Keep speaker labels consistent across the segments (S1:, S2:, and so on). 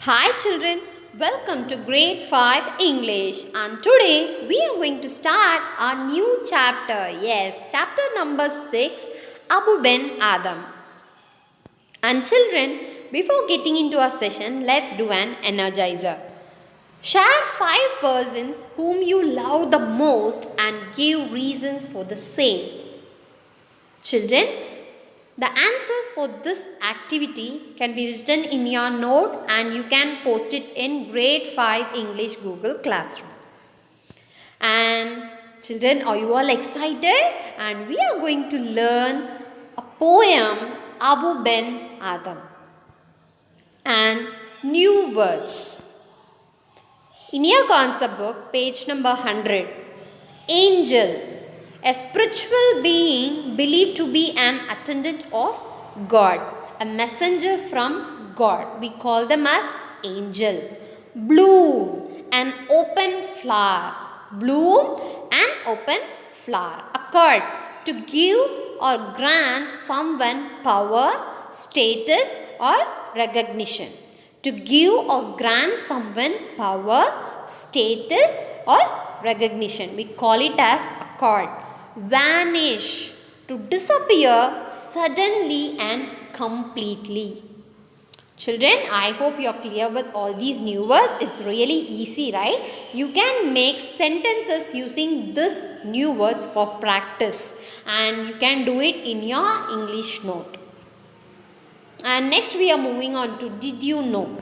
S1: Hi children, welcome to grade 5 English and today we are going to start our new chapter. Yes, chapter number 6 Abu Ben Adam. And children, before getting into our session, let's do an energizer. Share 5 persons whom you love the most and give reasons for the same. Children, the answers for this activity can be written in your note and you can post it in grade 5 English Google Classroom. And children, are you all excited? And we are going to learn a poem Abu Ben Adam and new words. In your concept book, page number 100, angel, a spiritual being believed to be an attendant of God, a messenger from God. We call them as angel. Bloom, an open flower. Bloom, an open flower. Accord, to give or grant someone power, status, or recognition. To give or grant someone power, status, or recognition. We call it as accord. Vanish, to disappear suddenly and completely. Children, I hope you are clear with all these new words. It's really easy, right? You can make sentences using this new words for practice and you can do it in your English note. And next we are moving on to Did You Know?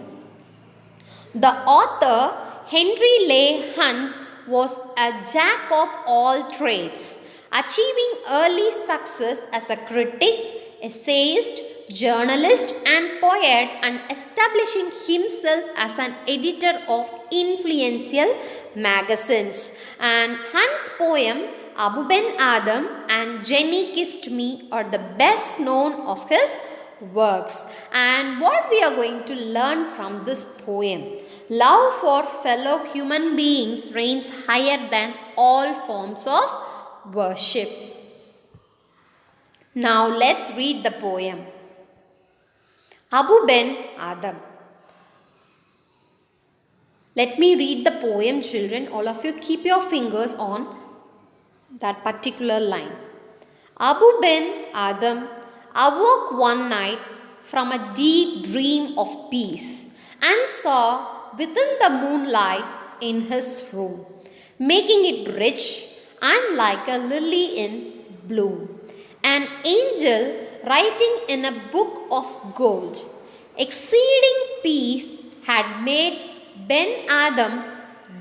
S1: The author Henry Leigh Hunt was a jack of all trades, achieving early success as a critic, essayist, journalist and poet and establishing himself as an editor of influential magazines. And Hunt's poem Abu Ben Adam and Jenny Kissed Me are the best known of his works. And what we are going to learn from this poem: love for fellow human beings reigns higher than all forms of worship. Now let's read the poem. Abu Ben Adam. Let me read the poem, children. All of you keep your fingers on that particular line. Abu Ben Adam awoke one night from a deep dream of peace and saw within the moonlight in his room, making it rich and like a lily in bloom, an angel writing in a book of gold. Exceeding peace had made Ben Adam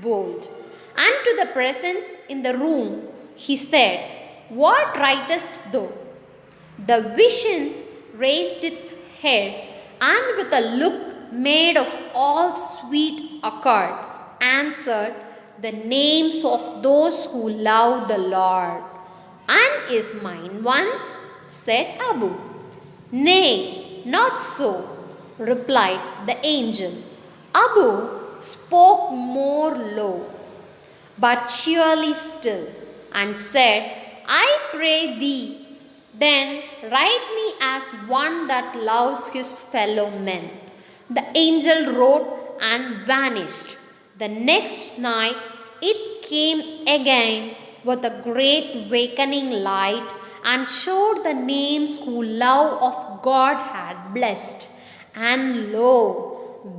S1: bold, and to the presence in the room he said, "What writest thou?" The vision raised its head and with a look made of all sweet accord answered, "The names of those who love the Lord." "And is mine one?" said Abu. "Nay, not so," replied the angel. Abu spoke more low, but cheerly still, and said, "I pray thee, then write me as one that loves his fellow men." The angel wrote and vanished. The next night it came again with a great wakening light and showed the names who love of God had blessed. And lo,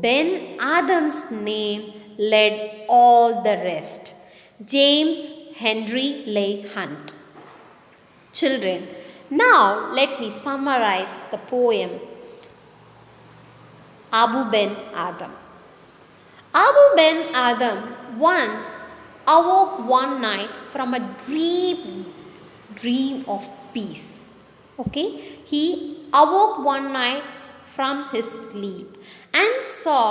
S1: Ben Adam's name led all the rest. James Henry Leigh Hunt. Children, now let me summarize the poem Abu Ben Adam. Abu Ben Adam once awoke one night from a deep dream of peace. Okay, he awoke one night from his sleep and saw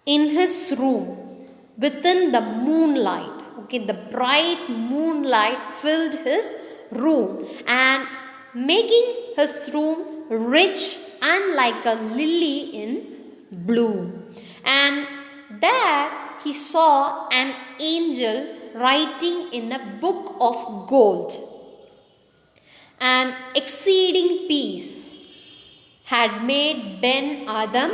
S1: in his room within the moonlight, okay, the bright moonlight filled his room and making his room rich and like a lily in bloom. And there he saw an angel writing in a book of gold. And exceeding peace had made Ben Adam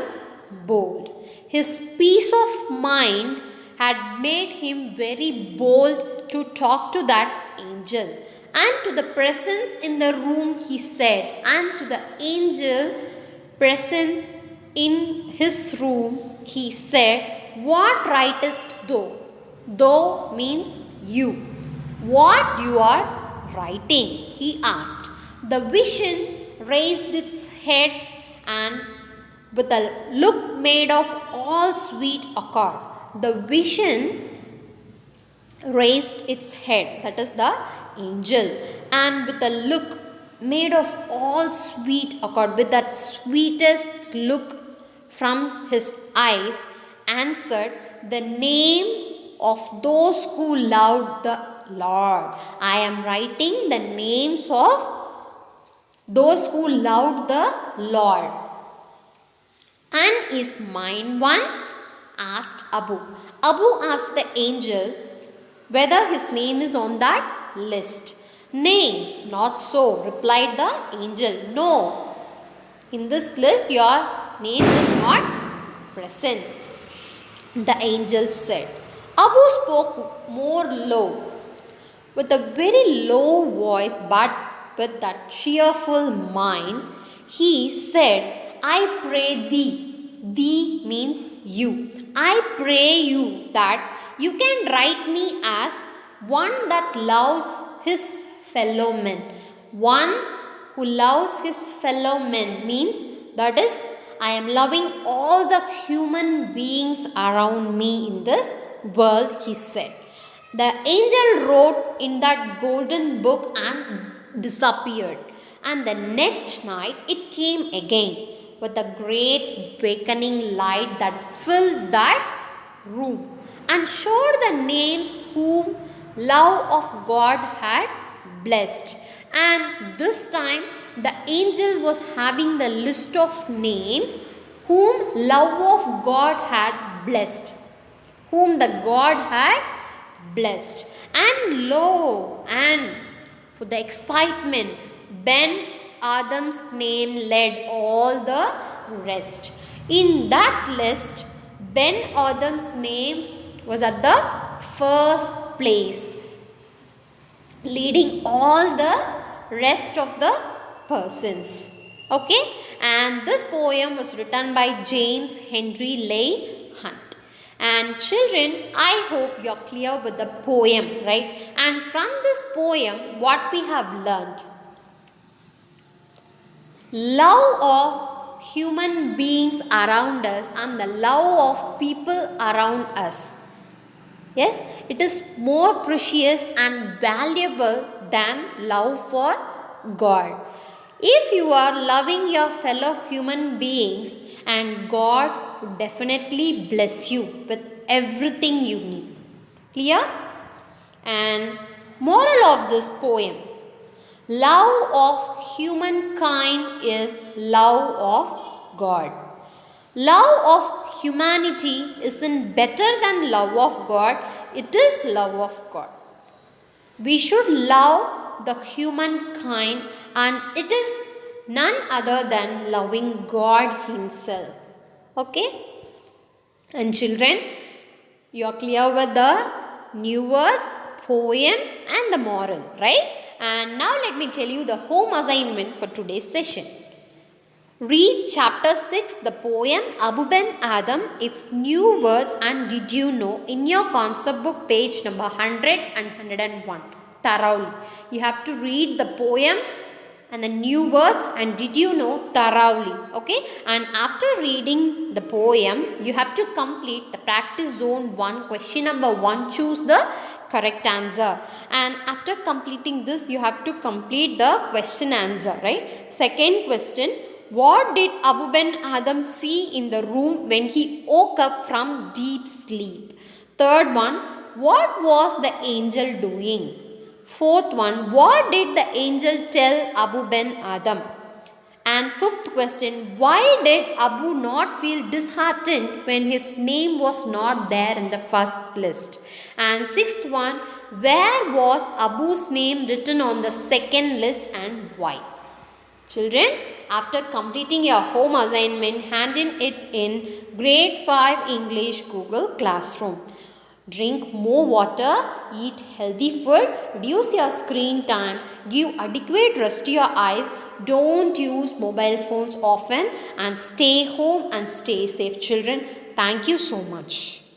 S1: bold. His peace of mind had made him very bold to talk to that angel. And to the presence in the room he said, and to the angel present in his room he said, what writest thou? Thou means you. What you are writing? He asked. The vision raised its head and with a look made of all sweet accord. The vision raised its head, that is the angel, and with a look made of all sweet accord, with that sweetest look from his eyes, answered, the name of those who loved the Lord. I am writing the names of those who loved the Lord. And is mine one? Asked Abu. Abu asked the angel whether his name is on that list. Nay, not so, replied the angel. No, in this list your name is not present. The angel said. Abu spoke more low, with a very low voice, but with that cheerful mind. He said, I pray thee. Thee means you. I pray you that you can write me as one that loves his fellow men. One who loves his fellow men means, that is, I am loving all the human beings around me in this world, he said. The angel wrote in that golden book and disappeared. And the next night it came again with a great awakening light that filled that room and showed the names whom love of God had blessed. And this time the angel was having the list of names whom love of God had blessed. Whom the God had blessed. And lo, and for the excitement, Ben Adam's name led all the rest. In that list, Ben Adam's name was at the first place, leading all the rest of the persons. Okay, and this poem was written by James Henry Leigh Hunt. And children, I hope you are clear with the poem, right? And from this poem, what we have learned? Love of human beings around us and the love of people around us. Yes, it is more precious and valuable than love for God. If you are loving your fellow human beings, and God would definitely bless you with everything you need. Clear? And moral of this poem: love of humankind is love of God. Love of humanity isn't better than love of God, it is love of God. We should love the humankind, and it is none other than loving God Himself. Okay? And children, you are clear with the new words, poem and the moral, right? And now let me tell you the home assignment for today's session. Read chapter 6, the poem Abu Ben Adam, its new words and did you know in your concept book page number 100 and 101 thoroughly. You have to read the poem and the new words and did you know thoroughly. Okay, and after reading the poem, you have to complete the practice zone 1, question number 1. Choose the correct answer, and after completing this, you have to complete the question answer, right? Second question: what did Abu Ben Adam see in the room when he woke up from deep sleep? Third one: what was the angel doing? Fourth one: what did the angel tell Abu Ben Adam? And fifth question: why did Abu not feel disheartened when his name was not there in the first list? And sixth one: where was Abu's name written on the second list and why? Children, After completing your home assignment, hand in it in Grade 5 English Google Classroom. Drink more water, eat healthy food, reduce your screen time, give adequate rest to your eyes, don't use mobile phones often, and stay home and stay safe, children. Thank you so much.